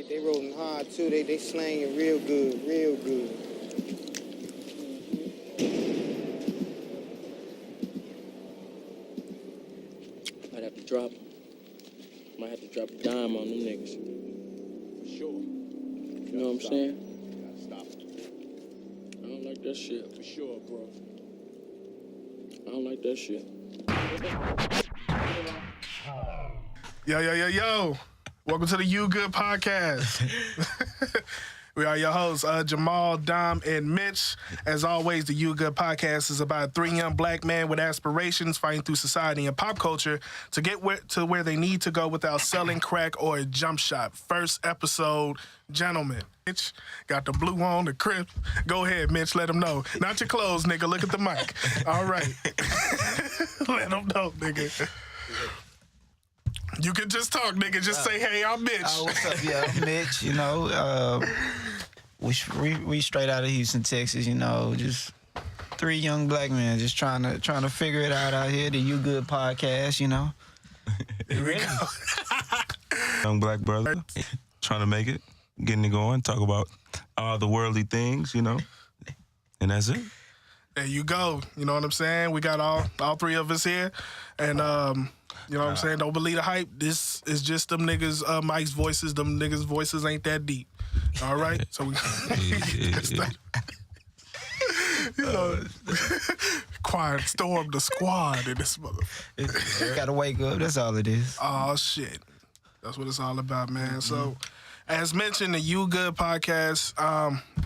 They rolling hard too. They slanging real good, real good. Might have to drop a dime on them niggas. For sure. You know what I'm saying? Gotta stop it. I don't like that shit. For sure, bro. I don't like that shit. Yo. Welcome to the You Good Podcast. We are your hosts, Jamal, Dom, and Mitch. As always, the You Good Podcast is about three young black men with aspirations fighting through society and pop culture to get to where they need to go without selling crack or a jump shot. First episode, gentlemen. Mitch got the blue on, the Crip. Go ahead, Mitch, let them know. Not your clothes, nigga. Look at the mic. All right. Let them know, nigga. You can just talk, nigga. Just say, hey, I'm Mitch. What's up, yeah, I'm Mitch. You know, we straight out of Houston, Texas. You know, just three young black men just trying to figure it out here. The You Good Podcast, you know. Here we go. Young black brother trying to make it, getting it going, talk about all the worldly things, you know, and that's it. There you go. You know what I'm saying? We got all three of us here, and you know what I'm saying? Don't believe the hype. This is just them niggas, Mike's voices. Them niggas' voices ain't that deep. All right? So we you know, quiet storm the squad in this motherfucker. Gotta wake up. That's all it is. Oh, shit. That's what it's all about, man. So, as mentioned, the You Good Podcast,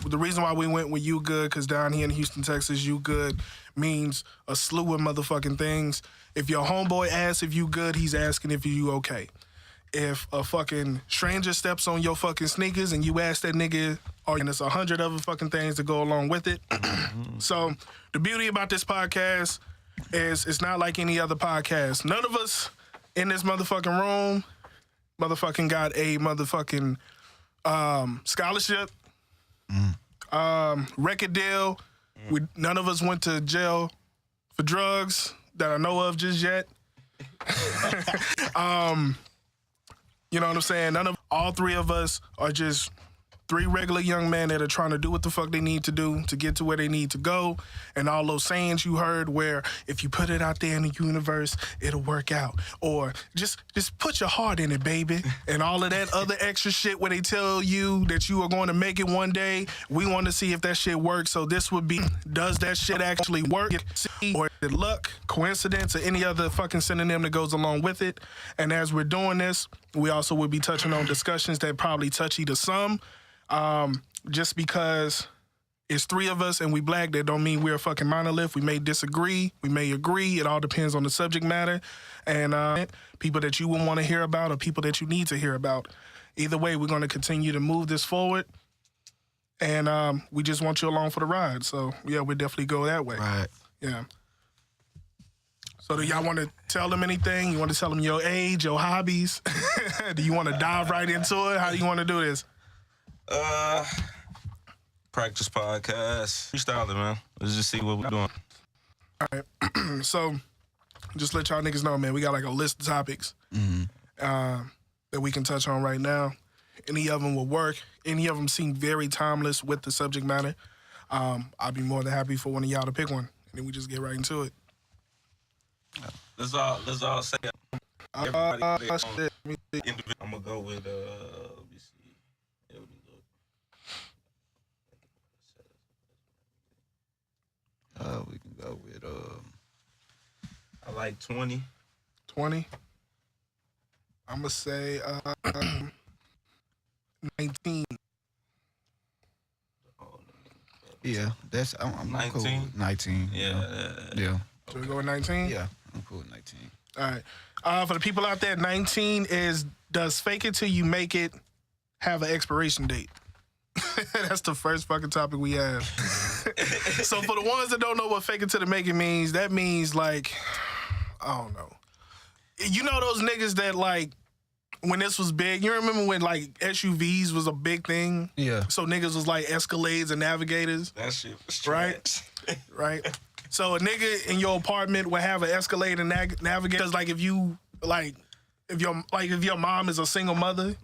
the reason why we went with You Good, because down here in Houston, Texas, You Good means a slew of motherfucking things. If your homeboy asks if you good, he's asking if you okay. If a fucking stranger steps on your fucking sneakers and you ask that nigga, and it's 100 other fucking things to go along with it. So the beauty about this podcast is it's not like any other podcast. None of us in this motherfucking room motherfucking got a motherfucking scholarship, record deal. None of us went to jail for drugs that I know of just yet. You know what I'm saying? All three of us are just three regular young men that are trying to do what the fuck they need to do to get to where they need to go. And all those sayings you heard where if you put it out there in the universe, it'll work out. Or just put your heart in it, baby. And all of that other extra shit where they tell you that you are going to make it one day. We want to see if that shit works. So this would be, does that shit actually work? Or is it luck, coincidence, or any other fucking synonym that goes along with it? And as we're doing this, we also will be touching on discussions that probably touchy to some. Just because it's three of us and we black, that don't mean we're a fucking monolith. We may disagree, we may agree. It all depends on the subject matter and people that you will want to hear about or people that you need to hear about. Either way, we're going to continue to move this forward, and we just want you along for the ride. So yeah, we'll definitely go that way. Right. Yeah. So do y'all want to tell them anything? You want to tell them your age, your hobbies? Do you want to dive right into it? How do you want to do this? Practice podcast. Freestyle it, man. Let's just see what we're doing. All right. So, just let y'all niggas know, man, we got like a list of topics that we can touch on right now. Any of them will work. Any of them seem very timeless with the subject matter. I'll be more than happy for one of y'all to pick one, and then we just get right into it. Let's all say everybody Shit. individual. I'm gonna go with let me see. Let me look. We can go with I like 20. 20. I'm gonna say 19. yeah. That's I'm cool 19? with 19. Yeah. Yeah. So we go with 19? Yeah. I'm cool with 19. All right. For the people out there, 19 is, does fake it till you make it have an expiration date? That's the first fucking topic we have. So for the ones that don't know what fake it till the make it means, that means like, I don't know. You know those niggas that like, when this was big, you remember when like SUVs was a big thing? Yeah. So niggas was like Escalades and Navigators. That shit was Right? Right? So a nigga in your apartment would have an Escalade and Navigator. Cause like if your mom is a single mother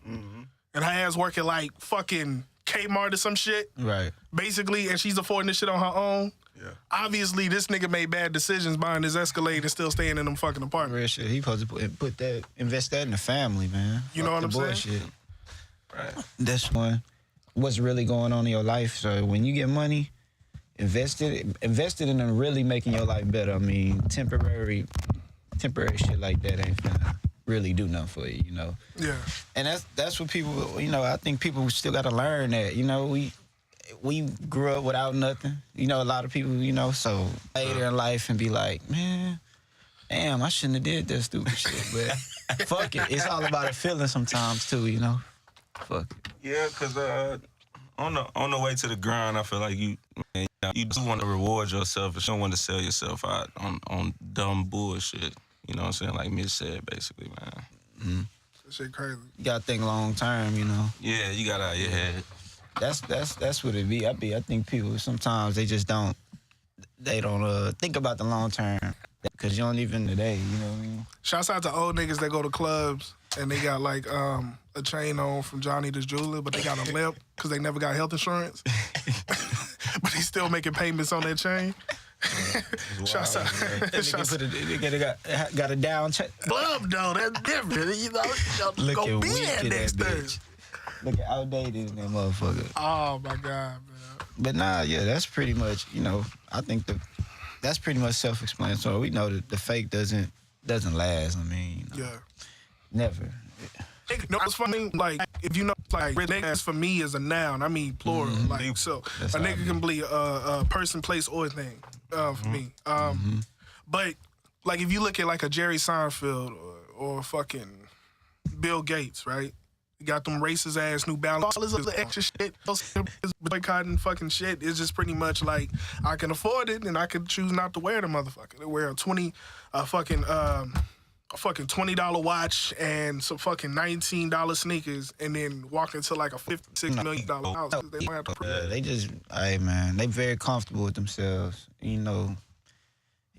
and her ass working like fucking Kmart or some shit, Right. basically, and she's affording this shit on her own. Yeah. Obviously, this nigga made bad decisions buying his Escalade and still staying in them fucking apartments. Real shit. He supposed to invest that in the family, man. You know Fuck what the I'm saying? bullshit. Right. That's one. What's really going on in your life? So when you get money, invest it in really making your life better. I mean, temporary shit like that ain't finna really do nothing for you, you know. Yeah. And that's what people, you know, I think people still got to learn that, you know, we grew up without nothing. You know, a lot of people, you know, so later in life and be like, man, damn, I shouldn't have did that stupid shit. But fuck it. It's all about a feeling sometimes too, you know. Fuck it. Yeah, cause on the way to the grind, I feel like you do want to reward yourself, but you don't want to sell yourself out on dumb bullshit. You know what I'm saying? Like Mitch said, basically, man. That shit crazy. You gotta think long term, you know. Yeah, you got out of your head. That's what it be. I think people sometimes they just don't think about the long term because you don't even today. You know what I mean? Shouts out to old niggas that go to clubs and they got like a chain on from Johnny the Jeweler, but they got a limp because they never got health insurance. But they still making payments on that chain. Shouts out. They got a down check. Club though, that's different. You know, Look go at be weak there to that next bitch. Thursday. Look at outdated in that motherfucker. Oh my God, man. But nah, yeah, that's pretty much, you know, I think that's pretty much self-explanatory. We know that the fake doesn't last. I mean, you know, Yeah. never. You know what's funny? Like, if you know, like, niggas for me is a noun. I mean, plural. Like, so That's a how I nigga mean. can be a person, place, or thing for me. But, like, if you look at, like, a Jerry Seinfeld or fucking Bill Gates, right? You got them racist ass New Balance, all this other extra shit, boycotting fucking shit. It's just pretty much like I can afford it and I can choose not to wear the motherfucker. To wear a fucking $20 watch and some fucking $19 sneakers and then walk into like a $56 million house. They don't have to prove They just, hey man, they very comfortable with themselves. You know,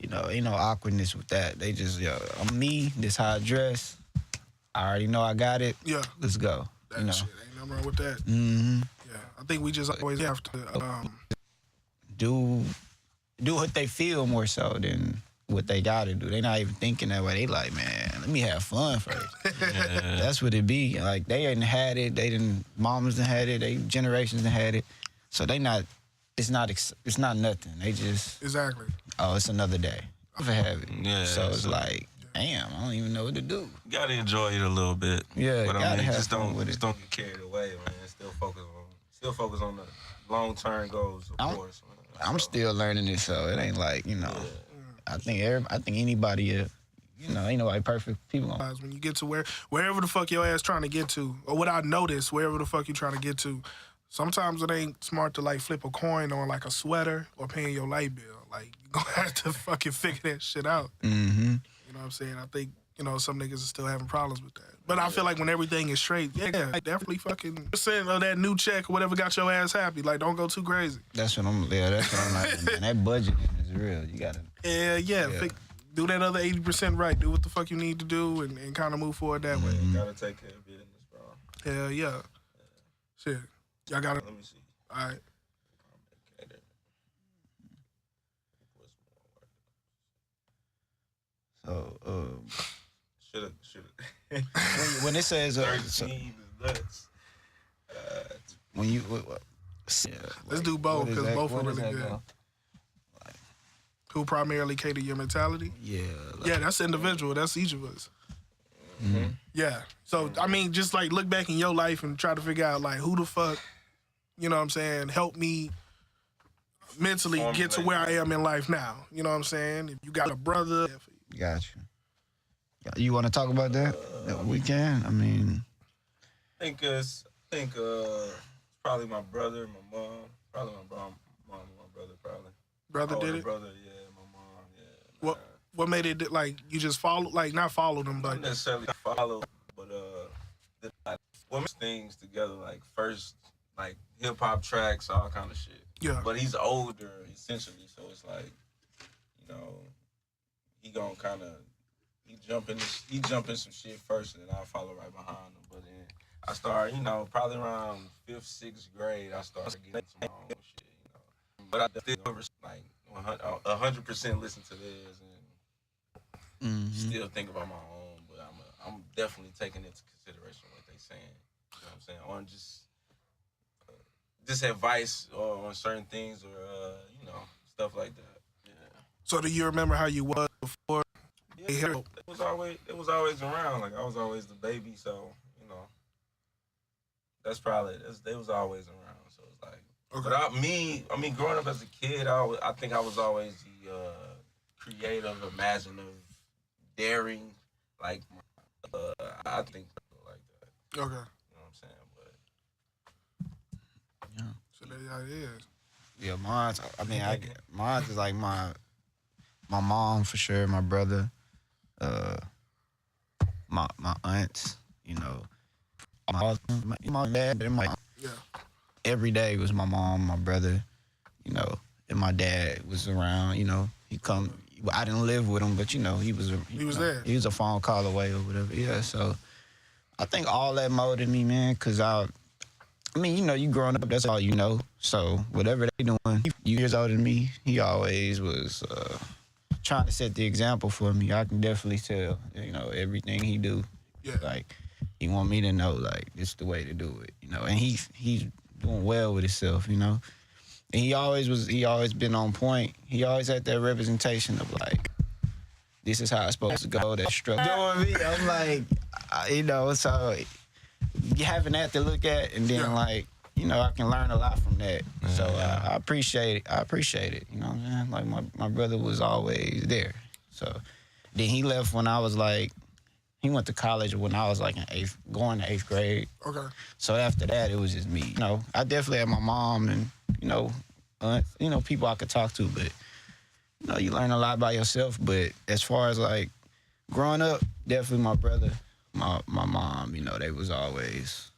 ain't no awkwardness with that. They just, yo, I'm me. This how I dress. I already know I got it. Yeah. Let's go. that You know. shit. Ain't nothing wrong with that. Mm-hmm. Yeah, I think we just always have to. Do what they feel more so than what they gotta do. They not even thinking that way. They like, man, let me have fun first. That's what it be. Like they ain't had it. Mamas done had it. They generations done had it. So they not. It's not nothing. They just. Exactly. Oh, it's another day. Never have it. Yeah, So it's so- like, damn, I don't even know what to do. You gotta enjoy it a little bit. Yeah, but I gotta mean, have just fun don't with just it. don't get carried away, man. Still focus on the long term goals, of course. Man. I'm still learning it, so it ain't like, you know. I think anybody, ain't nobody perfect. People gonna. When you get to wherever the fuck your ass trying to get to, or what I noticed, wherever the fuck you trying to get to, sometimes it ain't smart to like flip a coin on like a sweater or paying your light bill. Like you gonna have to fucking figure that shit out. Mm-hmm. You know what I'm saying? I think some niggas are still having problems with that. But I feel like when everything is straight, yeah, definitely fucking percent of that new check or whatever got your ass happy. Like don't go too crazy. That's what I'm like, man. That budgeting is real. You gotta. Yeah. Do that other 80% right. Do what the fuck you need to do and kind of move forward that way. You gotta take care of business, bro. Hell yeah. Shit. Y'all got it. Let me see. All right. So Shoulda. when it says 13 is nuts. when you Let's do both because both are what is really that good. go? Who primarily cater your mentality? Yeah. Yeah, that's individual. That's each of us. Mm-hmm. Yeah. So, I mean, just like look back in your life and try to figure out like who the fuck, you know what I'm saying, help me mentally get to where I am in life now. You know what I'm saying? If you got a brother. Got you. You want to talk about that? We can. I mean, I think it's probably my brother, my mom, probably my mom, my brother, probably. Brother Older did it? brother, yeah, my mom, yeah. What made it like you just follow, like not follow them, Not but necessarily follow, but what makes things together, like first, like hip hop tracks, all kind of shit. yeah. But he's older, essentially, so it's like, he gonna kind of he jump in some shit first, and then I'll follow right behind him. But then I started, probably around 5th, 6th grade. I started getting into my own shit, But I still like 100% listen to this and still think about my own. But I'm definitely taking into consideration what they saying. You know what I'm saying? On just advice on certain things or stuff like that. Yeah. So do you remember how you was before? Yeah, it was always around. Like I was always the baby, so that's probably they was always around. So it's like, Okay. but growing up as a kid, I think I was always the creative, imaginative, daring. Like I think like that. Okay. You know what I'm saying? But Yeah. So that's how it is. Yeah, mine's is like my mom for sure, my brother, my aunts, my dad, and Yeah. every day was my mom, my brother, and my dad was around, he come. I didn't live with him, but he was there. He was a phone call away or whatever. Yeah, so I think all that molded me, man, because you growing up, that's all you know. So whatever they doing, years older than me, he always was trying to set the example for me. I can definitely tell, everything he do. Yeah. Like, he want me to know, like, this is the way to do it, And he's doing well with himself, And he always been on point. He always had that representation of, like, this is how it's supposed to go, that struggle. Doing me, I'm like, so you having that to look at, and then I can learn a lot from that. So I appreciate it. You know what I'm saying? Like my brother was always there. So then he left when I was like, he went to college when I was like going to 8th grade. Okay. So after that, it was just me. I definitely had my mom and people I could talk to, but you learn a lot by yourself. But as far as like growing up, definitely my brother. My mom, they was always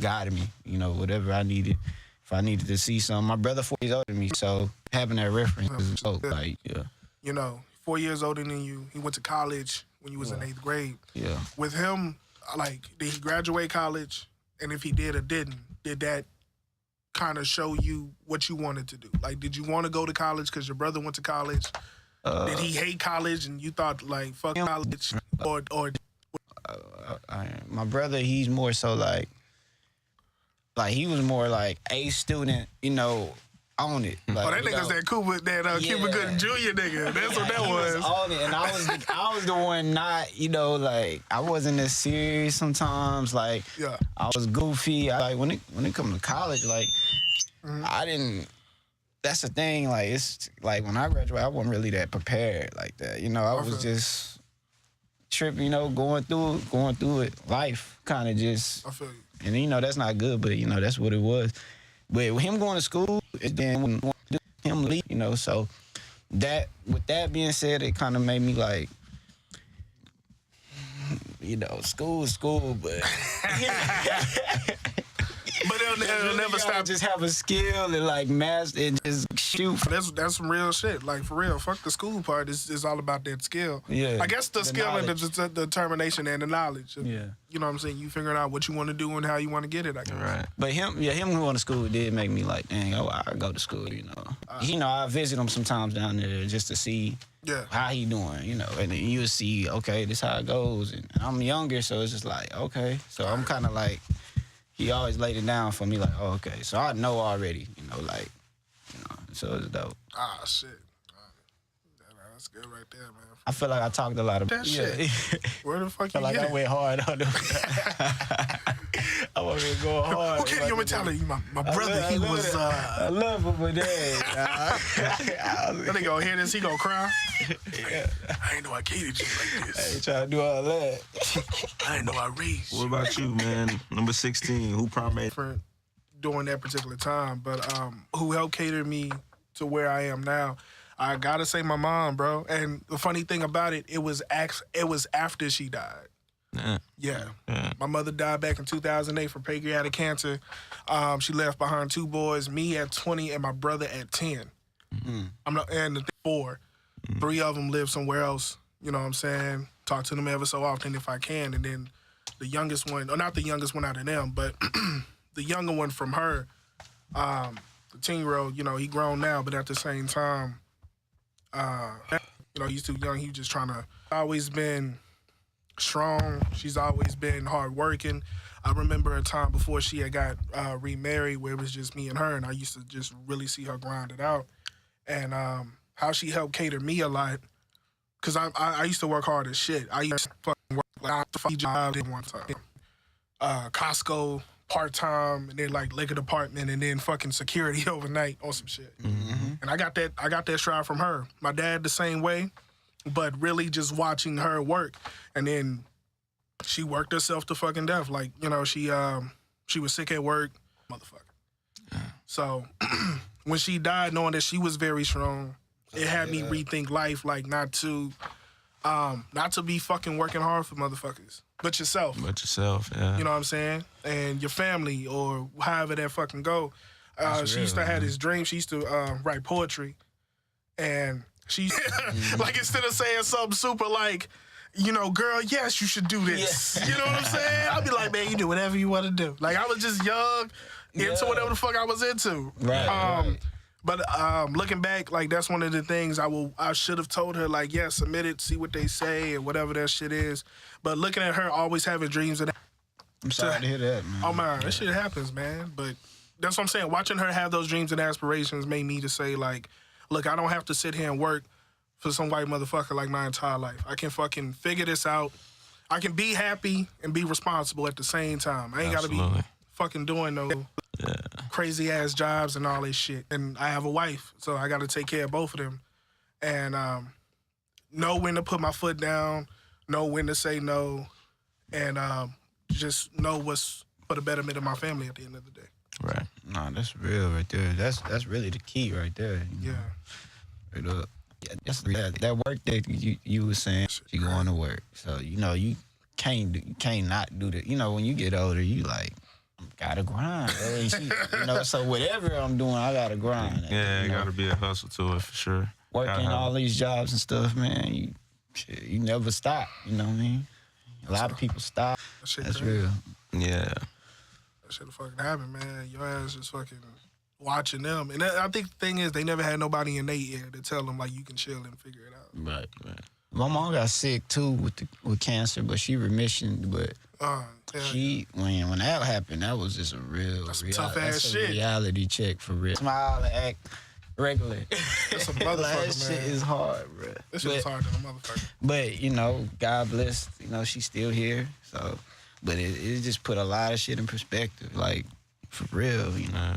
guiding me, whatever I needed. If I needed to see something, my brother 4 years older than me, so having that reference is so like, yeah. 4 years older than you. He went to college when you was in 8th grade. Yeah. With him, like, did he graduate college? And if he did or did that kind of show you what you wanted to do? Like, did you want to go to college because your brother went to college? Did he hate college and you thought, like, fuck college? Or my brother, he's more so like he was more like a student, on it. Like, that nigga's that Cuba Gooding Jr. nigga. That's what that was. On it, and I was the one not, like I wasn't as serious sometimes. Like I was goofy. When it come to college, like I didn't. That's the thing. Like it's like when I graduated, I wasn't really that prepared like that. I was just tripping, going through it. Life kind of just. I feel you. And that's not good, but that's what it was. But with him going to school, and then him leave, so that with that being said, it kind of made me like, school is school, but but it'll never stop. Just have a skill and like master and just shoot. That's some real shit. Like for real, fuck the school part. It's all about that skill. Yeah. I guess the skill knowledge. and the determination and the knowledge. Yeah. You know what I'm saying? You figuring out what you want to do and how you want to get it. I guess. right. But him going to school did make me like, dang, I go to school. I visit him sometimes down there just to see. Yeah. How he doing, and then you'll see, okay, this how it goes. And I'm younger, so it's just like, okay. So I'm kind of like, he always laid it down for me, like, oh, okay. So I know already, so it's dope. Ah, shit. That's good right there, man. I feel like I talked a lot of That shit. Where the fuck you like get I it? went hard on them. I wasn't going hard. Okay, you want me to tell you, my brother, he was, I love him, but that nigga gonna hear this, he gonna cry. I ain't know I catered you like I this. ain't trying to do all that. I ain't know I raised What you. about you, man? Number 16, who primate? Different during that particular time, but who helped cater me to where I am now? I gotta say my mom, bro. And the funny thing about it, it was after she died. Yeah. My mother died back in 2008 from pancreatic cancer. She left behind 2 boys, me at 20 and my brother at 10. And the 4. 3 of them live somewhere else. You know what I'm saying? Talk to them ever so often if I can. And then the youngest one, or not the youngest one out of them, but the younger one from her, the 10-year-old, you know, he grown now, but at the same time, you know, he's too young. He's just trying to, always been strong. She's always been hardworking. I remember a time before she had got remarried where it was just me and her, and I used to just really see her grind it out. And how she helped cater me a lot, because I used to work hard as shit. I used to fucking work like 5 jobs at one time. Costco part-time, and then like liquor department, and then fucking security overnight on some shit. Mm-hmm. And I got that stride from her. My dad the same way, but really just watching her work. And then she worked herself to fucking death. Like, you know, she was sick at work, motherfucker. So when she died, knowing that she was very strong, it had me rethink life, like not to be fucking working hard for motherfuckers, but yourself. Yeah. You know what I'm saying? And your family, or however that fucking go. She used to have this dream. She used to write poetry. And she, like, instead of saying something super like, you know, girl, yes, you should do this. You know what I'm saying? I'd be like, man, you do whatever you want to do. Like, I was just young, into whatever the fuck I was into. Right. But looking back, like, that's one of the things I should have told her, like, yeah, submit it, see what they say, and whatever that shit is. But looking at her always having dreams of that. I'm sorry to hear that, man. Oh, man, that shit happens, man. But that's what I'm saying. Watching her have those dreams and aspirations made me to say, like, look, I don't have to sit here and work for some white motherfucker like my entire life. I can fucking figure this out. I can be happy and be responsible at the same time. I ain't got to be fucking doing no crazy ass jobs and all this shit. And I have a wife, so I got to take care of both of them. And know when to put my foot down, know when to say no, and just know what's for the betterment of my family at the end of the day. Right. No, that's real right there. That's really the key right there. You know? Right up. Yeah, that work that you were saying, you going to work. So, you know, you can't not do that. You know, when you get older, you like, gotta grind. You know, so whatever I'm doing, I gotta grind. Yeah, gotta be a hustle to it for sure. Working all these jobs and stuff, man, you never stop. You know what I mean? A lot of people stop. That's real. Yeah. That shit fucking happen, man. Your ass just fucking watching them. And I think the thing is, they never had nobody in their ear to tell them, like, you can chill and figure it out. Right. My mom got sick, too, with cancer, but she remission, but she, when that happened, that was just a real, tough-ass shit. Reality check for real. Smile and act regular. That's a motherfucker, man. That shit is hard, bro. That shit is hard than a motherfucker. But, you know, God bless, you know, she's still here, so, but it just put a lot of shit in perspective, like, for real, you know.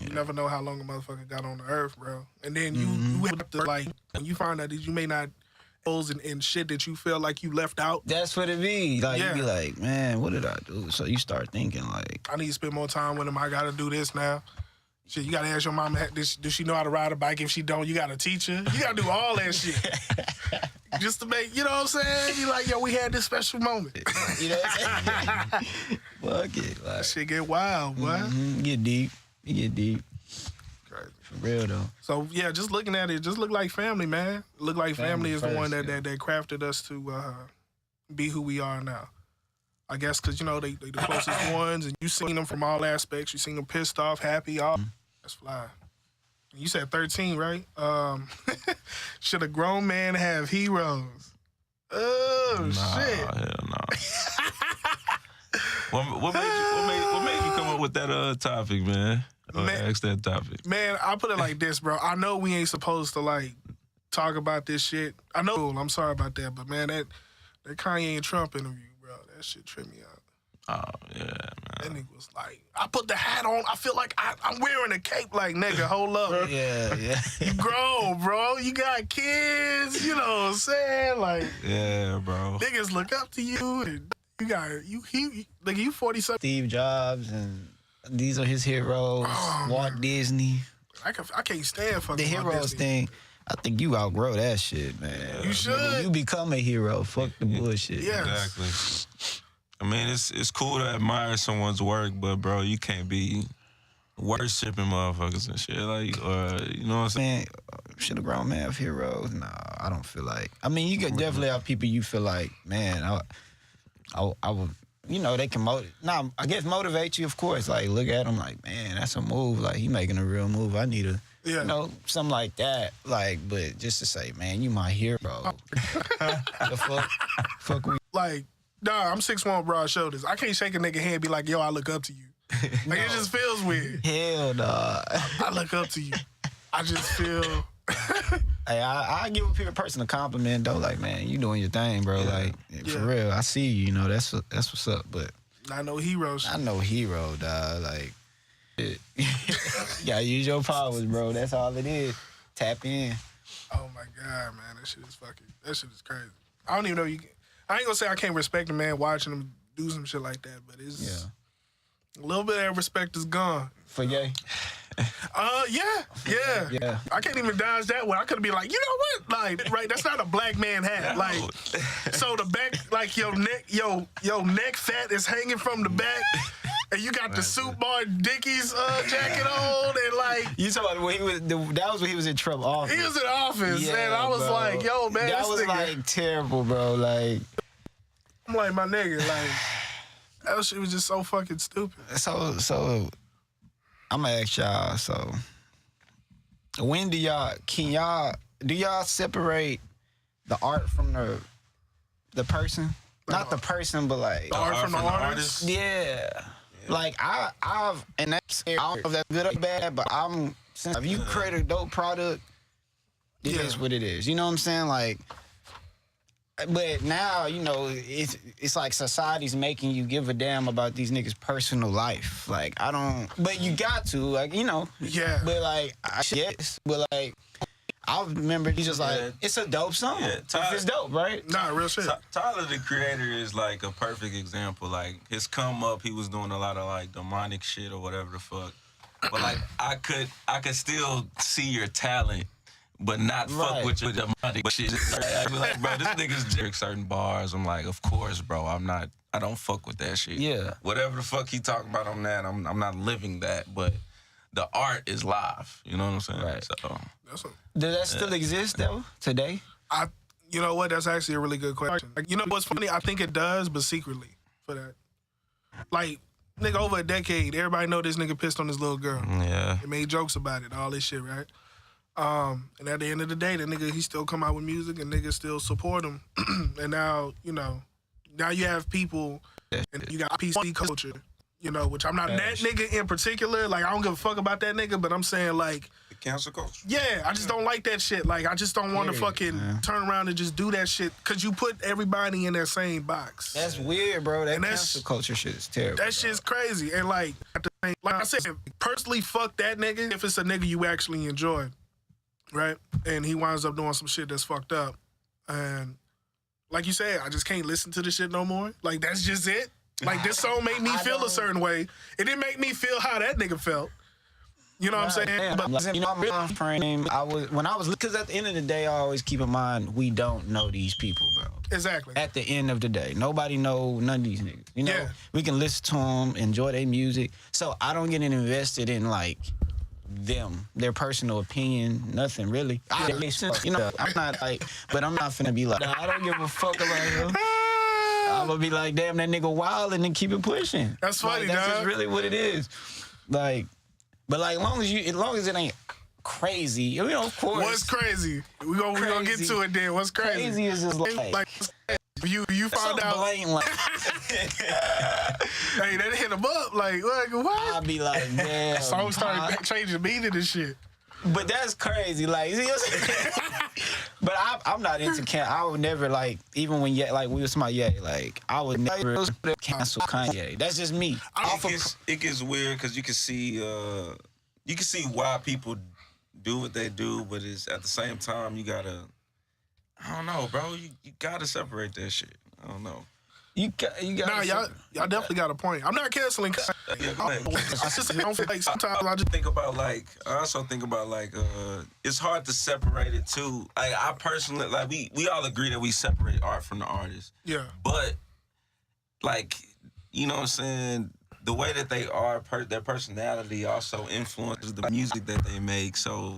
You never know how long a motherfucker got on the earth, bro. And then you have to, like, when you find out that you may not and shit that you feel like you left out. That's what it be. Like, you be like, man, what did I do? So you start thinking, like, I need to spend more time with him. I got to do this now. Shit, you got to ask your mama, does she know how to ride a bike? If she don't, you got to teach her. You got to do all that shit. Just to make, you know what I'm saying? You like, yo, we had this special moment. You know what I'm saying? Fuck it. Like, that shit get wild, boy. You get deep. Crazy. For real, though. So, yeah, just looking at it, just look like family, man. Look like family is the one that crafted us to be who we are now. I guess because, you know, they the closest ones, and you seen them from all aspects. You seen them pissed off, happy, all. That's fly. You said 13, right? Should a grown man have heroes? Oh, shit. Hell no. What made you come up with that topic, man? Ask that topic. Man, I put it like this, bro. I know we ain't supposed to, like, talk about this shit. I know, I'm sorry about that, but, man, that Kanye and Trump interview, bro, that shit tripped me out. Oh, yeah, man. That nigga was like, I put the hat on. I feel like I'm wearing a cape. Like, nigga, hold up. Yeah. You grown, bro. You got kids. You know what I'm saying? Like, yeah, bro. Niggas look up to you. And you 40-something. Steve Jobs, and these are his heroes. Walt Disney. I can't stand fucking the heroes thing. I think you outgrow that shit, man. You should. You become a hero. Fuck the bullshit. Yeah, exactly. I mean, it's cool to admire someone's work, but bro, you can't be worshiping motherfuckers and shit, like, or you know what I'm saying? Man, should a grown man have heroes? Nah, I don't feel like. I mean, you could definitely have people you feel like, man, I would you know, they can I guess motivate you, of course. Like, look at him like, man, that's a move. Like, he making a real move. I need a, Yeah. you know, something like that. Like, but just to say, man, you my hero. The fuck we. Like, nah, I'm 6'1", broad shoulders. I can't shake a nigga hand and be like, yo, I look up to you. Like, it just feels weird. Hell, nah. I look up to you. I just feel... Hey, I give a person a compliment though, like, man, you doing your thing, bro. Like, for real, I see you. You know, that's what's up. But I know heroes. I know hero, dog. Like, you gotta use your powers, bro. That's all it is. Tap in. Oh my God, man, that shit is crazy. I don't even know you. I ain't gonna say I can't respect a man watching him do some shit like that, but it's a little bit of that respect is gone. For Ye? Yeah. I can't even dodge that one. I could be like, you know what? Like, right, that's not a black man hat. Like, so the back, like your neck fat is hanging from the back, and you got the suit bar Dickies jacket on, and like You talking about when he was? That was when he was in Trump office. he was in office, Yeah, and I was bro. like, yo, man, That this was nigga. like terrible, bro. Like, I'm like, my nigga, like that shit was just so fucking stupid. so. I'm gonna ask y'all. So, when do y'all separate the art from the person? Not the person, but like The art from the artist. Yeah. Like I've and that's I don't know if that's good or bad, but if you create a dope product, it is what it is. You know what I'm saying? Like, but now, you know, it's like society's making you give a damn about these niggas' personal life. Like, I don't, but you got to, like, you know. Yeah. But like, but like, I remember he's just like, it's a dope song. Yeah, It's dope, right? Nah, real shit. Tyler, the Creator, is like a perfect example. Like, his come up, he was doing a lot of like demonic shit or whatever the fuck. But like, I could still see your talent, but not fuck with your demonic shit. I be like, bro, this nigga's jerk certain bars. I'm like, of course, bro. I don't fuck with that shit. Yeah. Whatever the fuck he talking about on that, I'm not living that. But the art is live. You know what I'm saying? Right. So That's what, Does that still exist though today? you know what? That's actually a really good question. Like, you know what's funny? I think it does, but secretly for that. Like, nigga, over a decade, everybody know this nigga pissed on this little girl. yeah. They made jokes about it, all this shit, right? And at the end of the day, the nigga, he still come out with music and niggas still support him. And now, you know, now you have people and you got PC culture, you know, which I'm not that nigga in particular. Like, I don't give a fuck about that nigga, but I'm saying, like, The cancel culture. yeah, I just don't like that shit. Like, I just don't want to fucking turn around and just do that shit because you put everybody in that same box. That's weird, bro. That And that's- cancel culture shit is terrible. That shit's crazy. And like I said, personally, fuck that nigga if it's a nigga you actually enjoy, right? And he winds up doing some shit that's fucked up. And like you said, I just can't listen to the shit no more. Like, that's just it. Like, this song made me feel a certain way. It didn't make me feel how that nigga felt. You know what I'm saying? Yeah, But like, you know, I'm frame. Because at the end of the day, I always keep in mind we don't know these people, bro. exactly. At the end of the day, nobody know none of these niggas. You know, Yeah. we can listen to them, enjoy their music. So I don't get invested in like them, their personal opinion, nothing really. You know, I'm not like, but I'm not finna be like, nah, I don't give a fuck about him. I'm gonna be like, damn, that nigga wild, and then keep it pushing. That's funny, like, that's dog. just really what it is. Like, but like, as long as it ain't crazy, you know, of course. What's crazy? We gonna get Crazy. to it then. What's crazy? Crazy is just like you that's found so out. blatant, like, Hey, they hit him up. Like what? I'll be like, damn. Song started changing meaning and shit. But that's crazy. Like, see what I'm saying? But I'm not into I would never, like, even when like we was talking about Ye, like, I would never cancel Kanye. That's just me. It gets weird because you can see why people do what they do, but it's at the same time you gotta, I don't know, bro. You gotta separate that shit. I don't know. You got. Nah, y'all definitely got a point. I'm not canceling. Yeah, go ahead. I just don't feel like sometimes I just I also think about it's hard to separate it too. Like, I personally, like, we all agree that we separate art from the artist. yeah. But, like, you know what I'm saying, the way that they are, their personality also influences the music that they make. So,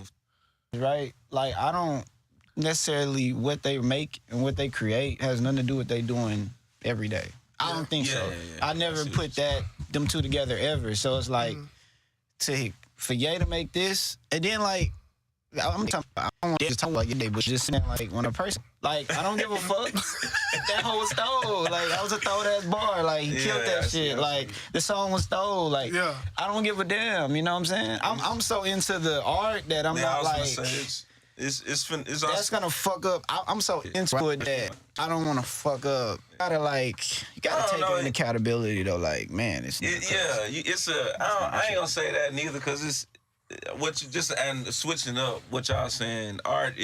right? Like, I don't necessarily what they make and what they create has nothing to do with what they doing every day. I don't think so. Yeah. I never I see what put them two together ever. So it's like for Ye to make this, and then like I'm talking. I don't want to just talk about Ye, but just saying like when a person like I don't give a fuck. That hoe was stole. Like that was a throw ass bar. Like he killed that shit. Like the song was stole. Like I don't give a damn. You know what I'm saying? I'm so into the art that I'm not like. It's that's gonna fuck up. I'm so into it that I don't want to fuck up. You gotta take it in accountability though. Like man, it's I ain't gonna say that neither because it's what you just and switching up what y'all saying. Art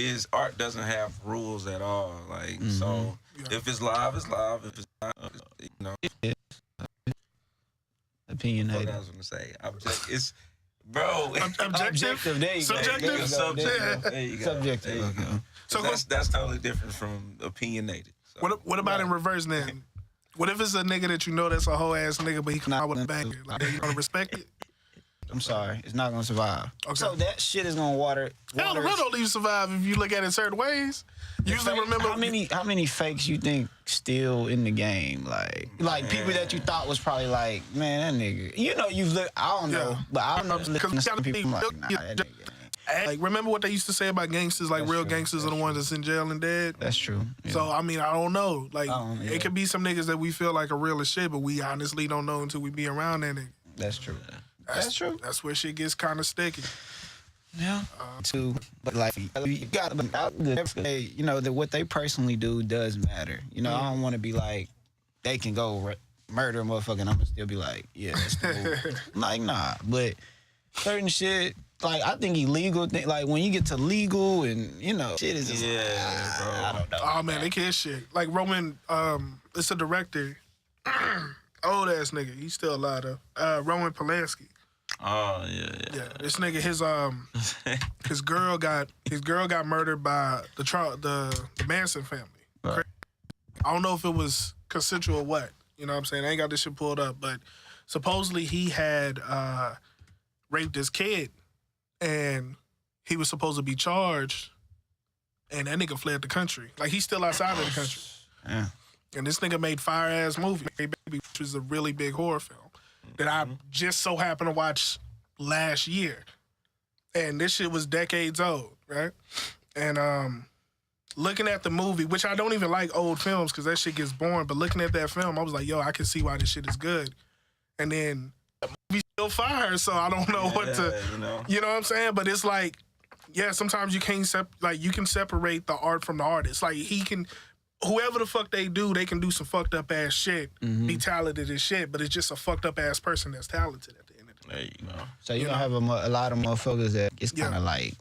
doesn't have rules at all. Like so, if it's live, it's live. If it's not, you know. Opinionated. What I was gonna say. It's. Bro, objective. There you go. Subjective. There you go. Subjective. Okay. So that's totally different from opinionated. So. What about in reverse then? What if it's a nigga that you know that's a whole ass nigga, but he come out with a banger? Like, you gonna respect it? I'm sorry, it's not gonna survive. Okay. So that shit is gonna water. Hell, the real don't even survive if you look at it certain ways. Usually remember how many fakes you think still in the game? Like people that you thought was probably like, man, that nigga. You know, you've looked. I don't know, but I don't know. Listen to people like, nah, that nigga. Like, remember what they used to say about gangsters? Like, real gangsters are the ones that's in jail and dead. That's true. Yeah. So I mean, I don't know. Like, it could be some niggas that we feel like are real as shit, but we honestly don't know until we be around that nigga. That's true. That's true. That's where shit gets kind of sticky. Yeah. But like you got to, you know, that what they personally do does matter. You know, I don't want to be like they can go murder a motherfucker, and I'm gonna still be like, yeah, that's the move. Like nah, but certain shit. Like I think illegal, like when you get to legal and you know, shit is just bro. I don't know. Oh man, they can't shit. Like Roman, it's a director, old ass nigga. He's still alive though. Roman Polanski. Oh yeah. This nigga, his girl got murdered by the Manson family. Right. I don't know if it was consensual or what. You know what I'm saying? I ain't got this shit pulled up, but supposedly he had raped his kid, and he was supposed to be charged, and that nigga fled the country. Like he's still outside of the country. Yeah. And this nigga made fire ass movie, Baby, which was a really big horror film that I just so happened to watch last year. And this shit was decades old, right? And looking at the movie, which I don't even like old films because that shit gets boring, but looking at that film, I was like, yo, I can see why this shit is good. And then the movie's still fire, so I don't know what to, you know what I'm saying? But it's like, yeah, sometimes you can't, you can separate the art from the artist. Like whoever the fuck they can do some fucked up ass shit, be talented as shit, but it's just a fucked up ass person that's talented at the end of the day. There you go. So you don't have a lot of motherfuckers that it's kind of like,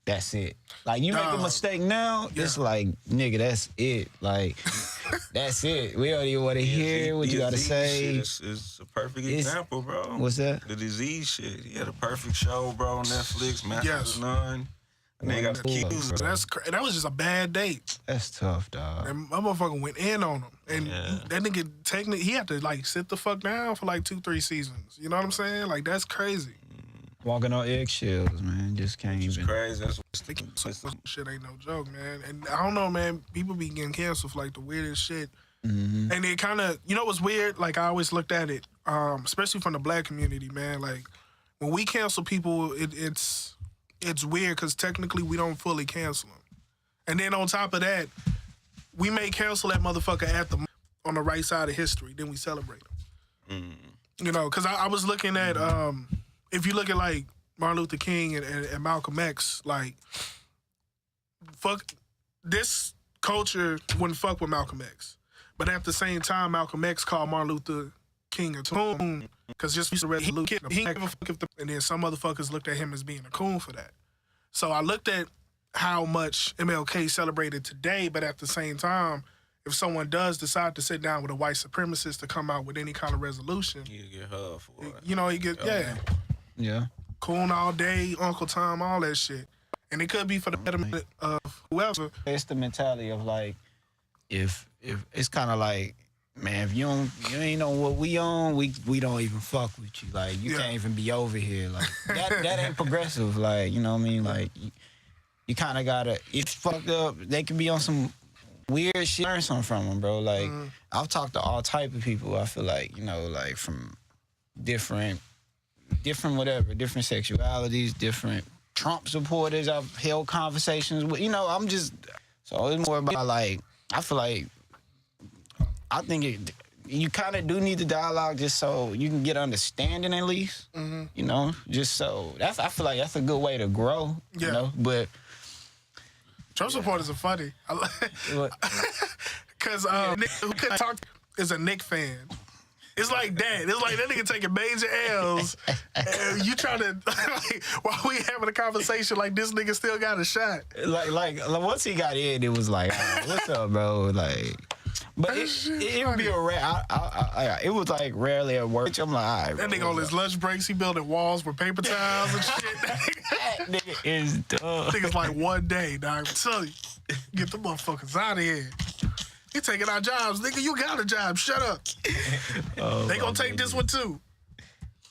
that's it. Like you make a mistake now, it's like, nigga, that's it. Like, that's it. We don't even want to hear what you got to say. It's a perfect example, bro. What's that? The disease shit. He had a perfect show, bro, on Netflix, Master of None. And they got accused. That was just a bad date. That's tough, dog. And my motherfucker went in on him. And that nigga, technically, he had to, like, sit the fuck down for, like, 2-3 seasons. You know what I'm saying? Like, that's crazy. Walking on eggshells, man. Just can't even. It's crazy. Shit ain't no joke, man. And I don't know, man. People be getting canceled for, like, the weirdest shit. And it kind of, you know what's weird? Like, I always looked at it, especially from the black community, man. Like, when we cancel people, it's weird because technically we don't fully cancel them. And then on top of that, we may cancel that motherfucker on the right side of history. Then we celebrate them. You know, because I was looking at, if you look at like Martin Luther King and Malcolm X, like, fuck, this culture wouldn't fuck with Malcolm X. But at the same time, Malcolm X called Martin Luther King a coon because just he's a resolute kid. He didn't give a fuck if and then some motherfuckers looked at him as being a coon for that. So I looked at how much MLK celebrated today, but at the same time, if someone does decide to sit down with a white supremacist to come out with any kind of resolution, you get her for it. You know, he get Yeah. Coon all day, Uncle Tom, all that shit. And it could be for the betterment of whoever. It's the mentality of like, if it's kind of like, man, if you ain't on what we on, we don't even fuck with you. Like, you can't even be over here. Like, that ain't progressive. Like, you know what I mean? Like, you kind of gotta, it's fucked up. They can be on some weird shit. Learn something from him, bro. Like I've talked to all type of people. I feel like, you know, like from different whatever, different sexualities, different Trump supporters. I've held conversations with. You know, I'm just so it's more about like I feel like I think you kind of do need the dialogue just so you can get understanding at least. You know, just so I feel like that's a good way to grow. Yeah. You know, but. Trump supporters are funny. Because nigga who couldn't talk is a Knick fan. It's like that. It's like that nigga taking major L's. And you trying to, like, while we having a conversation, like this nigga still got a shot. Like once he got in, it was like, oh, what's up, bro? Like, but it would be a rare. It was like rarely at work. I'm like, all right, bro, That nigga on his lunch breaks, he building walls with paper towels and shit. that nigga is dumb. Niggas like one day, dog. I'm telling you, get the motherfuckers out of here. You taking our jobs, nigga. You got a job. Shut up. They gonna take this one too.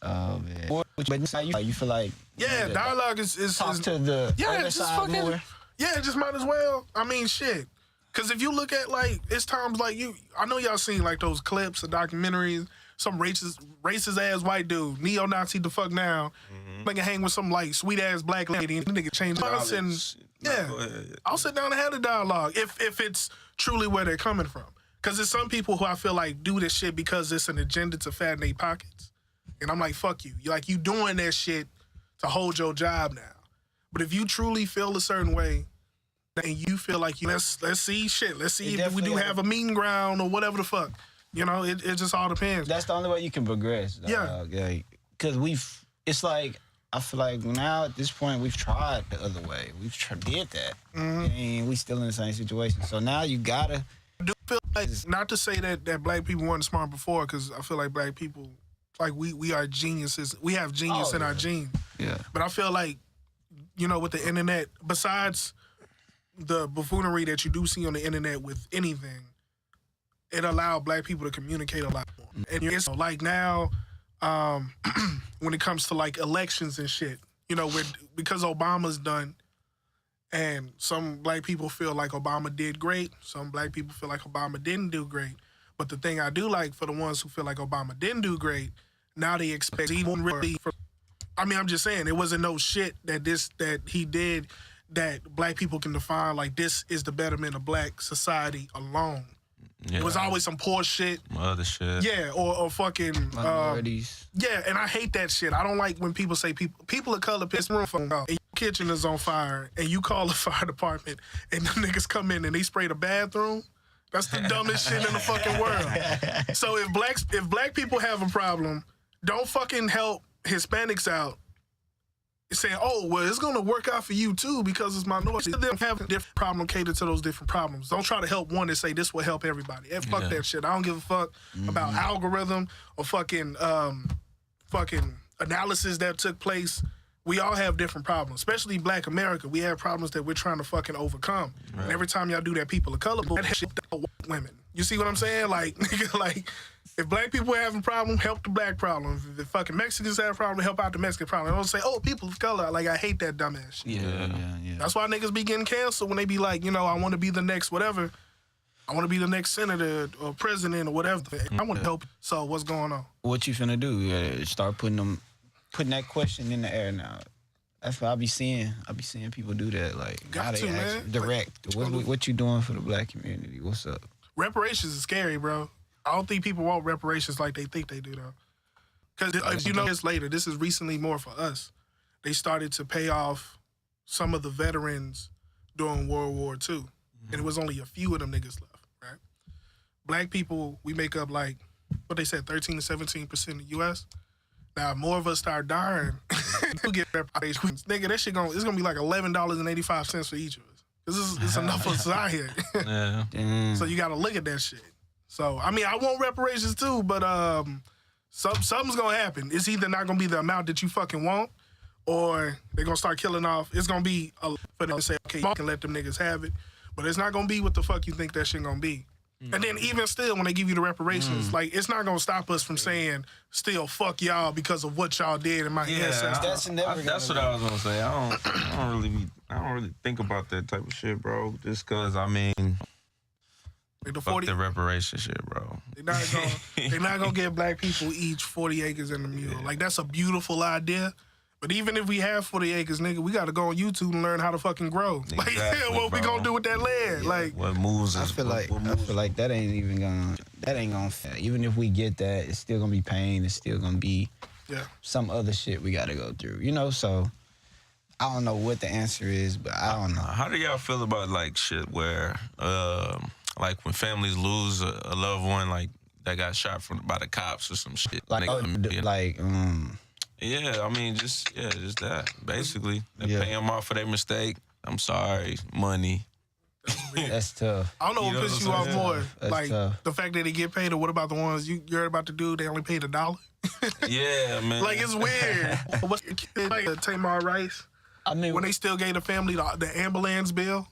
Oh man. But now you feel like Yeah, dialogue is talk to the yeah, other just side fucking more. yeah, just might as well. I mean, shit. Cause if you look at like, it's times like I know y'all seen like those clips or documentaries. Some racist ass white dude, neo-Nazi the fuck now, nigga hang with some like sweet ass black lady, and the nigga change us and yeah, I'll sit down and have the dialogue if it's truly where they're coming from. Cause there's some people who I feel like do this shit because it's an agenda to fatten their pockets, and I'm like, fuck you. You doing that shit to hold your job now. But if you truly feel a certain way, and you feel like let's see shit, let's see if we do have a meeting ground or whatever the fuck. You know, it just all depends. That's the only way you can progress. Dog. Yeah. Like, cause it's like I feel like now at this point we've tried the other way. We've did that, and we still in the same situation. So now you gotta. I do feel like, not to say that black people weren't smart before, because I feel like black people, like we are geniuses. We have genius in our genes. Yeah. But I feel like, you know, with the internet, besides the buffoonery that you do see on the internet with anything, it allowed black people to communicate a lot more. And it's like now, when it comes to like elections and shit, you know, because Obama's done, and some black people feel like Obama did great, some black people feel like Obama didn't do great. But the thing I do like for the ones who feel like Obama didn't do great, now they expect even really. I mean, I'm just saying, it wasn't no shit that he did that black people can define like this is the betterment of black society alone. Yeah. It was always some poor shit. Other shit. Yeah, or fucking Minorities. yeah, and I hate that shit. I don't like when people say people of color piss room for and your kitchen is on fire and you call the fire department and the niggas come in and they spray the bathroom. That's the dumbest shit in the fucking world. So if black people have a problem, don't fucking help Hispanics out. Saying, oh, well, it's going to work out for you, too, because it's minority. They have a different problem catered to those different problems. Don't try to help one and say this will help everybody. And fuck that shit. I don't give a fuck about algorithm or fucking analysis that took place. We all have different problems, especially Black America. We have problems that we're trying to fucking overcome. Right. And every time y'all do that, people of color, that shit white women. You see what I'm saying? Like, nigga, like, if black people having a problem, help the black problem. If the fucking Mexicans have a problem, help out the Mexican problem. Don't say, oh, people of color. Like, I hate that dumbass shit. Yeah. That's why niggas be getting canceled when they be like, you know, I want to be the next whatever. I want to be the next senator or president or whatever. I want to help. So what's going on? What you finna do? You start putting that question in the air now. That's what I be seeing. I be seeing people do that. Like, Got to, man. Direct. What you doing for the black community? What's up? Reparations is scary, bro. I don't think people want reparations like they think they do, though. Because if you know this later, this is recently more for us. They started to pay off some of the veterans during World War II. And it was only a few of them niggas left, right? Black people, we make up like, what they said, 13 to 17% of the U.S. Now, if more of us start dying, we get reparations. Nigga, that shit it's gonna be like $11.85 for each of us. Because it's enough of us out here. Yeah. Damn. So you gotta look at that shit. So, I mean, I want reparations too, but something's gonna happen. It's either not gonna be the amount that you fucking want, or they're gonna start killing off. It's gonna be for them to say, okay, you can let them niggas have it, but it's not gonna be what the fuck you think that shit gonna be. And then even still, when they give you the reparations, like, it's not gonna stop us from saying, still, fuck y'all because of what y'all did in my ancestors. That's what I was gonna say. I don't really think about that type of shit, bro. Just cause, I mean, Like the Fuck 40, the reparation shit, bro. they're not gonna give black people each 40 acres in the mule. Like that's a beautiful idea. But even if we have 40 acres, nigga, we gotta go on YouTube and learn how to fucking grow. Exactly, like, what we bro. gonna do with that land? Like, What moves I is feel what like that ain't even gonna. That ain't gonna. Even if we get that, it's still gonna be pain. It's still gonna be yeah, some other shit we gotta go through. You know, so I don't know what the answer is, but I don't know. How do y'all feel about like shit where, like when families lose a loved one, like that got shot by the cops or some shit? Like, Yeah, I mean, just that. Basically, they Yeah. pay them off for their mistake. I'm sorry, money. that's tough. I don't know You what know pisses you what I'm off more, That's like tough. the fact that they get paid, or what about the ones you heard about the dude? They only paid $1. Yeah, man. Like it's weird. What's the kid like Tamar Rice I mean, when they still gave the family the ambulance bill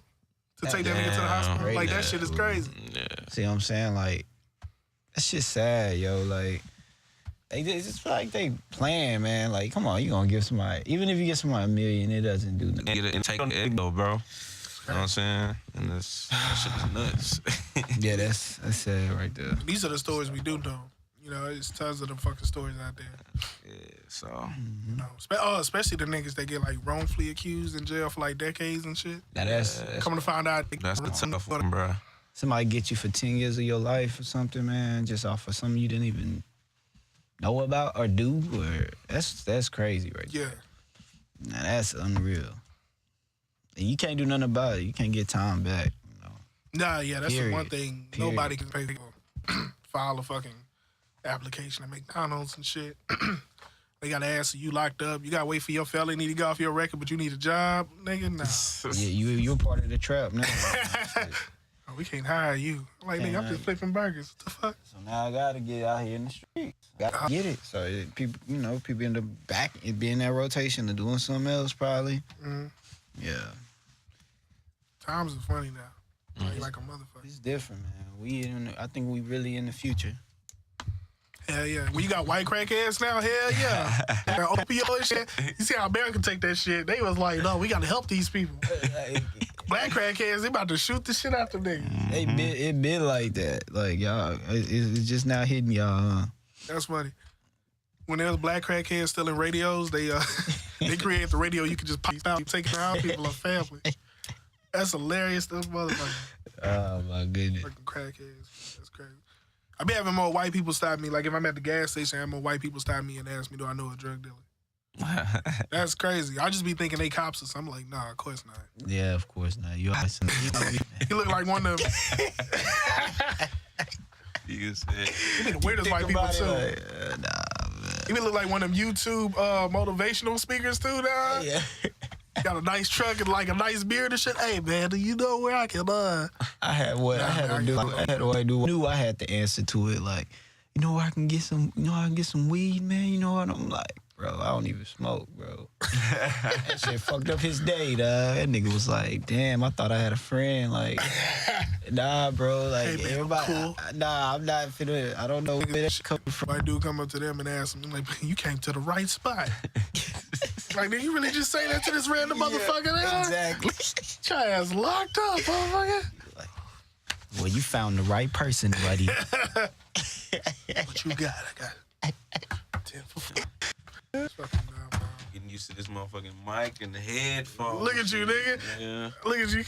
to take that nigga to the hospital? Damn. Like that shit is crazy. Yeah. see what I'm saying? Like, that shit's sad, yo. Like, it's just like they playing, man. Like, come on, you gonna give somebody, even if you get somebody $1 million, it doesn't do nothing. Get it and take on the ego, bro. You know what I'm saying? And that shit is nuts. Yeah, that's sad right there. These are the stories we do know. You know, it's tons of the fucking stories out there. Yeah, so You know, especially the niggas that get like wrongfully accused in jail for like decades and shit. Now that's Coming to find out, that's the tough one, bro. somebody get you for 10 years of your life or something, man, just off of something you didn't even know about or do, or that's crazy right there. Yeah, Now that's unreal. And you can't do nothing about it. You can't get time back. You know. nah, yeah, that's the Period. one thing Period. nobody can pay for. File a fucking application at McDonald's and shit. They gotta ask you locked up. You gotta wait for your felony to go off your record, but you need a job, nigga. Nah, Yeah, you're part of the trap now. oh, we can't hire you. I'm like, nigga, I'm just flipping burgers. What the fuck? So now I gotta get out here in the streets. Gotta get it. So people, people in the back, it be in that rotation of doing something else probably. Mhm. Yeah, Times are funny now. Like a motherfucker. it's different, man. I think we really in the future. Hell yeah. When you got white crackheads now, hell yeah. That opioid shit. You see how America take that shit? They was like, no, we gotta help these people. Black crackheads, they about to shoot the shit out the niggas. It been like that. Like y'all, it's just now hitting y'all. Huh? That's funny. When there's black crackheads still in radios, they create the radio you can just pop out, taking out people of family. That's hilarious. Those motherfuckers. Oh my goodness. Fucking crackheads. That's crazy. I be having more white people stop me. Like if I'm at the gas station, I have more white people stop me and ask me, do I know a drug dealer? That's crazy. I just be thinking they cops or something. Like, nah, of course not. Yeah, of course not. You always He look like one of them. You said, He be the weirdest white people too. nah, man. He be look like one of them YouTube motivational speakers too, now. Yeah. Got a nice truck and like a nice beard and shit. Hey man, do you know where I can I had what I had to do. I had to do. I knew I had to answer to it. Like, you know where I can get some. You know I can get some weed, man. You know what? I'm like, bro, I don't even smoke, bro. That shit fucked up his day, dog. That nigga was like, damn, I thought I had a friend. Like, nah, bro. Like, Hey, man, everybody. cool. Nah, I'm not finna. I don't know where that shit coming from. White dude come up to them and ask them, like, you came to the right spot. Like, did you really just say that to this random motherfucker there? Exactly. Your ass locked up, motherfucker. Well, you found the right person, buddy. What you got? I got 10 for 4. Fucking dumb, bro. getting used to this motherfucking mic and the headphones. Look at you, nigga. Yeah, Look at you.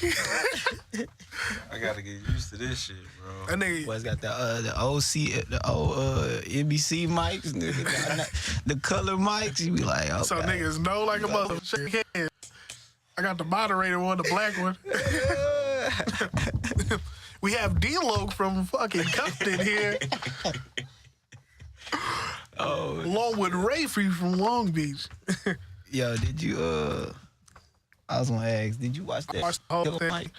I gotta get used to this shit, bro. That nigga. Boys got the old NBC mics, nigga. The color mics. You be like, okay. So niggas know like a mother. Shake hands. I got the moderator one, the black one. We have D-Lo from fucking Compton here. Along with Rayfree from Long Beach. Yo, did you I was gonna ask, did you watch that? I watched the whole Killer thing. Mike?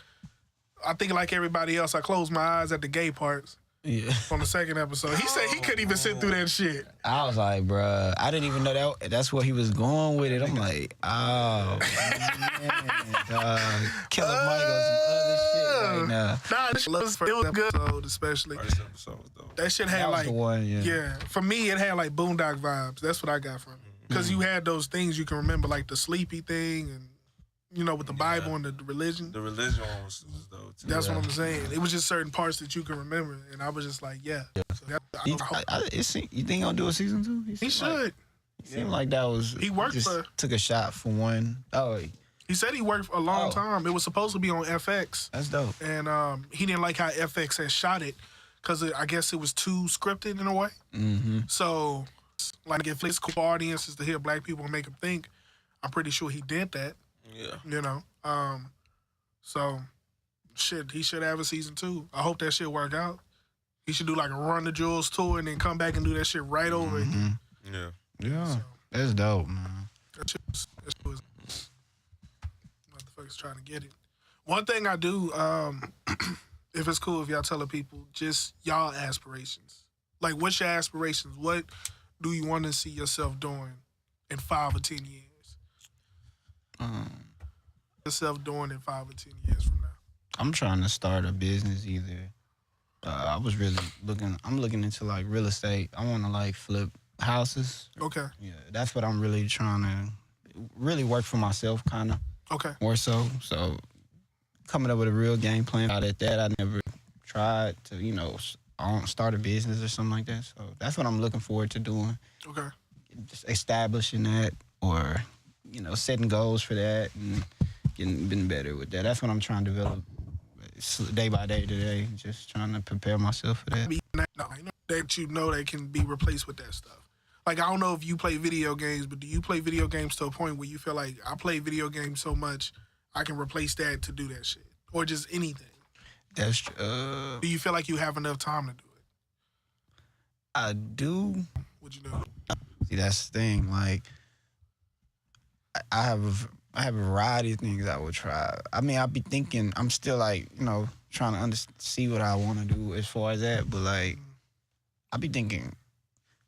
I think like everybody else, I closed my eyes at the gay parts Yeah. on the second episode. He said he couldn't even sit through that shit. I was like, bruh, I didn't even know that's where he was going with it. I'm like, oh, man, dog. Killer Mike on some other shit right now. Nah, this shit was good, episode especially. First episode was dope. That shit had That was like, the one, yeah. for me, it had like Boondock vibes. That's what I got from it. Because you had those things you can remember, like the sleepy thing and, with the Bible and the religion. The religion one was dope too. That's what I'm saying. It was just certain parts that you can remember, and I was just like, yeah. So You think he'll do a season 2? he should. Seemed like that was. He worked just for- took a shot for one. Oh, He said he worked for a long Oh. time. It was supposed to be on FX, that's dope. and he didn't like how FX had shot it because I guess it was too scripted in a way. Mm-hmm. So, like, if it's cool audiences to hear black people and make them think, I'm pretty sure he did that. Yeah. So, shit, he should have a season 2. I hope that shit work out. He should do like a Run the Jewels tour and then come back and do that shit right over again. Yeah. Yeah, that's dope, man. That shit was motherfuckers trying to get it. One thing I do, if it's cool if y'all tell the people, just y'all aspirations. Like, what's your aspirations? What do you want to see yourself doing in 5 or 10 years? Yourself doing in 5 or 10 years from now. I'm trying to start a business either. I was really I'm looking into like real estate. I want to like flip houses. Okay. Yeah, that's what I'm really trying to really work for myself, kind of Okay. more so. So coming up with a real game plan out at that, I never tried to start a business or something like that. So that's what I'm looking forward to doing. Okay. Just establishing that, or setting goals for that and getting better with that. That's what I'm trying to develop day by day today. Just trying to prepare myself for that. That they can be replaced with that stuff. Like, I don't know if you play video games, but do you play video games to a point where you feel like I play video games so much I can replace that to do that shit? Or just anything? That's Do you feel like you have enough time to do it? I do. What you do? See, that's the thing. Like, I have a variety of things I would try. I mean, I'll be thinking. I'm still like, trying to see what I want to do as far as that. But like, I'll be thinking.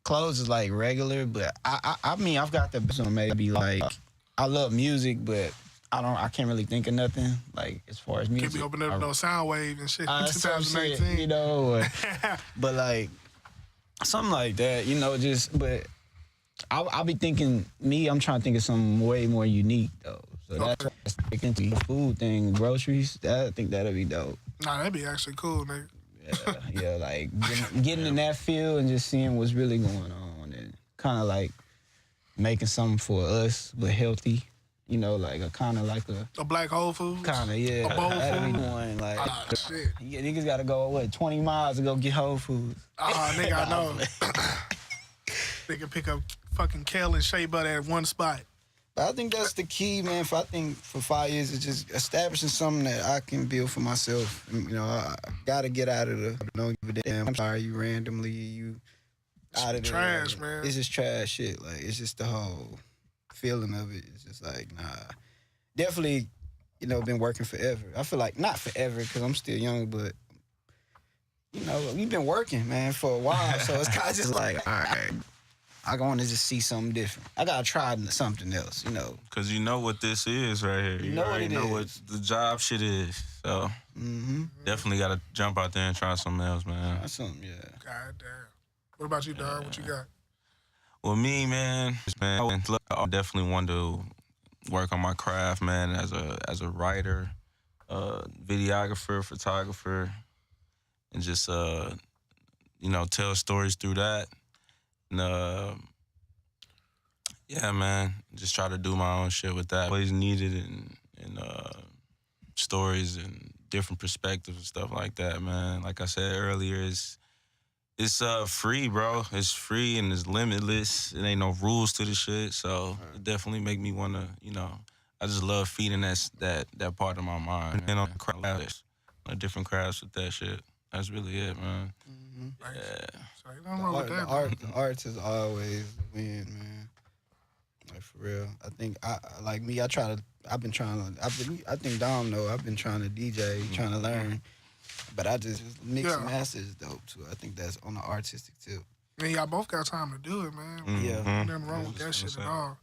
Clothes is like regular, but I mean, I've got the maybe like, I love music, but I can't really think of nothing like as far as music. Can't be opening up no Soundwave and shit in Some shit, 2019. but like something like that, but I'll be thinking, I'm trying to think of something way more unique though. So that's why I stick into the food thing, groceries. I think that'll be dope. Nah, that'd be actually cool, nigga. Yeah, like getting in that field and just seeing what's really going on and kind of like making something for us, but healthy. Like a kind of like A Black Whole Foods? kind of, yeah. A bowl That'd be food? one, like, Shit. yeah, niggas gotta go, 20 miles to go get Whole Foods. Nigga, I know. Nigga pick up fucking kale and shea butter at one spot. But I think that's the key, man. I think for 5 years, it's just establishing something that I can build for myself. And, I gotta get out of the don't give a damn. I'm sorry, you out of there. Trash, man. It's just trash shit. Like, it's just the whole feeling of it. It's just like, nah. Definitely, been working forever. I feel like not forever because I'm still young, but we've been working, man, for a while. So it's kind of just like, all right. I want to just see something different. I gotta try something else, Cause you know what this is right here. You know what already it know is. what the job shit is. So definitely gotta jump out there and try something else, man. That's something, yeah. God damn. What about you, Don? What you got? Well, me, man, I definitely want to work on my craft, man, as a writer, videographer, photographer, and just tell stories through that. And yeah, man, just try to do my own shit with that. Always needed in stories and different perspectives and stuff like that, man. Like I said earlier, it's free, bro. It's free and it's limitless. It ain't no rules to the shit, so it definitely make me wanna, I just love feeding that part of my mind. Crafts, different crafts with that shit. That's really it, man. Yeah. So ain't nothing wrong with that. The arts is always the win, man. Like, for real. I think I think Dom know I've been trying to DJ, trying to learn. But I just mix and master is dope too. I think that's on the artistic tip. Man, y'all both got time to do it, man. Yeah. Nothing wrong with that shit at all.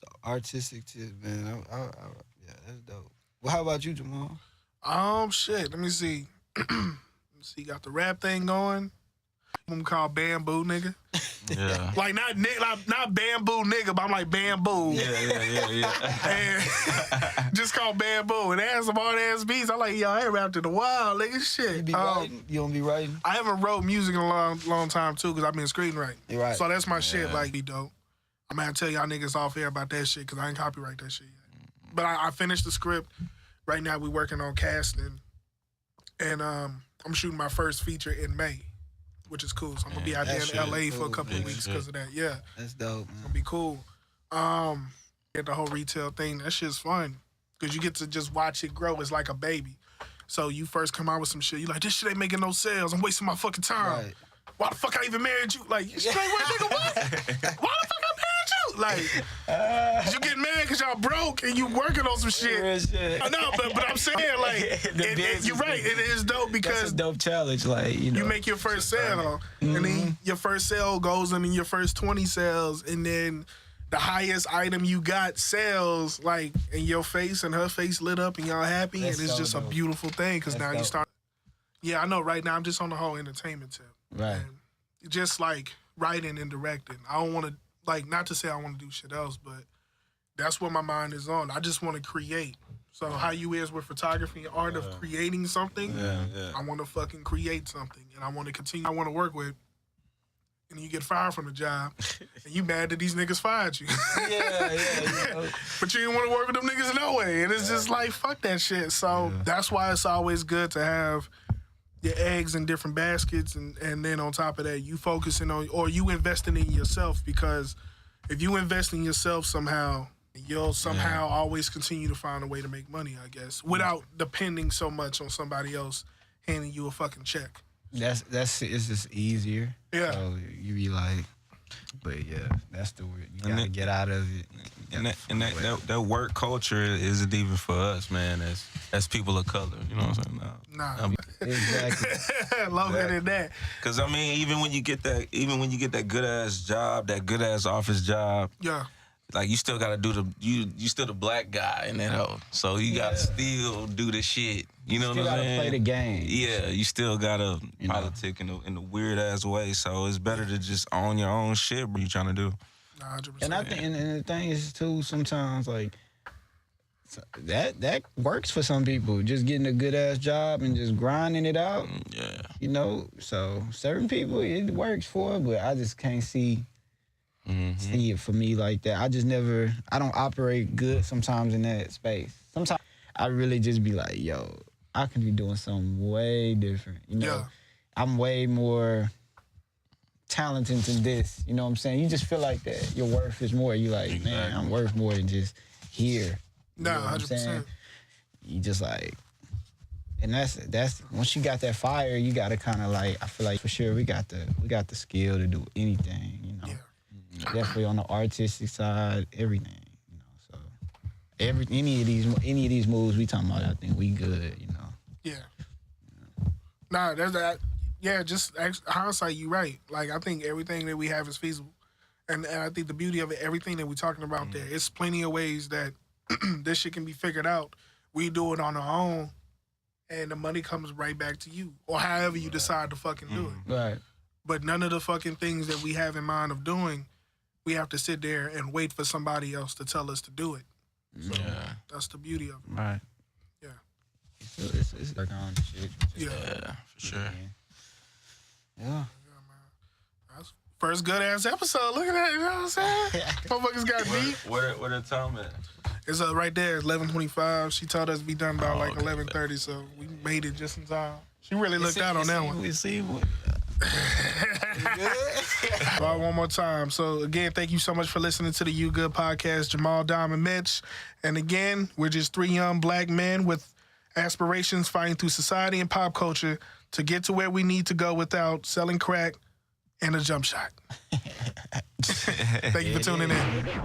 The artistic tip, man. Yeah, that's dope. Well, how about you, Jamal? Shit. Let me see. You got the rap thing going. I'm called Bamboo Nigga. Yeah. Like not Bamboo Nigga, but I'm like Bamboo. Yeah. And just called Bamboo. And they had some hard ass beats. I'm like, yo, I ain't rapped in a while, nigga. Shit. You be writing? You don't be writing? I haven't wrote music in a long time too, because I've been screenwriting. You're right. So that's my shit, like, be dope. I'm gonna tell y'all niggas off air about that shit, because I ain't copyright that shit yet. But I finished the script. Right now we working on casting. And I'm shooting my first feature in May, which is cool. So I'm gonna be out there in LA for a couple of weeks because of that. Yeah. That's dope, man. It'll be cool. Get the whole retail thing. That shit's fun. Because you get to just watch it grow. It's like a baby. So you first come out with some shit. You like, this shit ain't making no sales. I'm wasting my fucking time. Right. Why the fuck I even married you? Like, you straight white nigga, what? Why the fuck I married you? Like, you get mad because y'all broke and you working on some shit. Real shit. I know, but I'm saying, like, you're right. It is dope That's because a dope challenge, like, you know. you make your first sale, and then your first sale goes, and then your first 20 sales, and then the highest item you got sells, like, in your face and her face lit up, and y'all happy, That's and it's so just a dope. beautiful thing, because That's now you dope. start. Yeah, I know. Right now, I'm just on the whole entertainment tip. Right. And just like writing and directing. I don't want to, like, not to say I want to do shit else, but that's what my mind is on. I just want to create. So how you is with photography and art of creating something, Yeah. I want to fucking create something, and I want to continue. I want to work with. And you get fired from the job, and you mad that these niggas fired you. Yeah. You know. But you didn't want to work with them niggas no way. And it's just like, fuck that shit. So that's why it's always good to have your eggs in different baskets. And then on top of that, you focusing on, or you investing in yourself, because if you invest in yourself somehow, you'll somehow always continue to find a way to make money, I guess, without depending so much on somebody else handing you a fucking check. That's it's just easier. Yeah. So you be like, but yeah, that's the word. You gotta get out of it. And that work culture isn't even for us, man. As people of color, you know what I'm saying? Nah. Exactly. Longer than that. Cause I mean, even when you get that good ass job, that good ass office job, Yeah. like you still gotta do you still the black guy in that hoe. So you gotta still do the shit. You know You what I'm gotta saying? play the game. Yeah, you still gotta You know. politic in a weird ass way. So it's better to just own your own shit, what you trying to do. 100%. And I think, and the thing is too, sometimes like that works for some people. Just getting a good ass job and just grinding it out. Yeah. You know, so certain people it works for, but I just can't see it for me like that. I don't operate good sometimes in that space. Sometimes I really just be like, yo, I could be doing something way different. You know, Yeah. I'm way more talented than this. You know what I'm saying? You just feel like that. Your worth is more. You like, man, I'm worth more than just here. You know Nah, what I'm 100%. saying? You just like, and that's once you got that fire, you gotta kind of like, I feel like for sure we got the skill to do anything. You know, definitely on the artistic side, everything. You know, so any of these moves we talking about, I think we good. You know. Yeah. Nah, there's that. Yeah, just hindsight, you right. Like, I think everything that we have is feasible. And I think the beauty of it, everything that we're talking about there, it's plenty of ways that this shit can be figured out. We do it on our own, and the money comes right back to you. Or however you decide to fucking do it. Right. But none of the fucking things that we have in mind of doing, we have to sit there and wait for somebody else to tell us to do it. So that's the beauty of it. Right. Yeah. It's like on shit. Yeah. Yeah, for sure. Yeah. That's first good ass episode. Look at that. You know what I'm saying? Motherfuckers got deep. Where the time at? It's right there. It's 11:25. She told us to be done by 11:30, so we made it just in time. She really looked out on that one. We see what. All right, one more time. So again, thank you so much for listening to the You Good podcast. Jamal, Dom, and Mitch. And again, we're just three young black men with aspirations fighting through society and pop culture to get to where we need to go without selling crack and a jump shot. Thank you for tuning in.